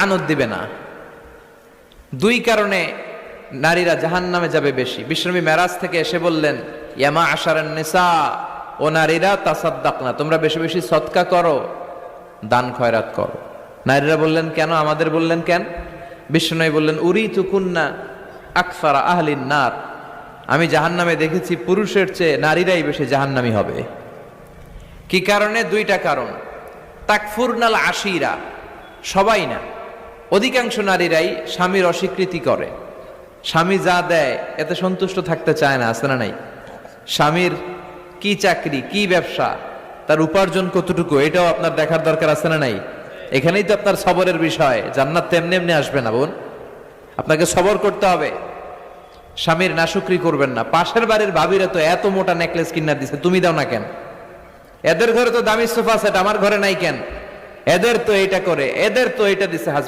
আনন্দ দিবে না। দুই কারণে নারীরা জাহান্নামে যাবে বেশি। বিশ্বনবী মেরাজ থেকে এসে বললেন, ইয়ামা আশারান নিসা, ও নারীরা তাসাদ্দাকনা, তোমরা বেশি বেশি সদকা করো, দান খয়রাত করো। নারীরা বললেন কেন, আমাদের বললেন কেন? বিশ্বনবী বললেন, উরিতু কুন্না আকসারা আহলিন নার, আমি জাহান্নামে দেখেছি পুরুষের চেয়ে নারীরাই বেশি জাহান্নামী হবে। কি কারণে? দুইটা কারণ। তাকফুরনাল আশিরা, সবাই না, অধিকাংশ নারীরাই স্বামীর অস্বীকৃতি করে। স্বামী যা দেয় এতে সন্তুষ্ট থাকতে চায় না, আছে না নাই? স্বামীর কি চাকরি, কি ব্যবসা, তার উপার্জন কতটুকু, এটাও আপনার দেখার দরকার, আছে না নাই? এখানেই তো আপনার সবরের বিষয়। জান্নাত তেমনি এমনি আসবে না বোন, আপনাকে সবর করতে হবে। স্বামীর নাশুকরি করবেন না। পাশের বাড়ির ভাবিরা তো এত মোটা নেকলেস কিনা দিছে, তুমি দাও না কেন? এদের ঘরে তো দামি সোফা সেট, আমার ঘরে নাই কেন? এদের তো এইটা করে, এদের তো এইটা দিছে হাজবেন্ড।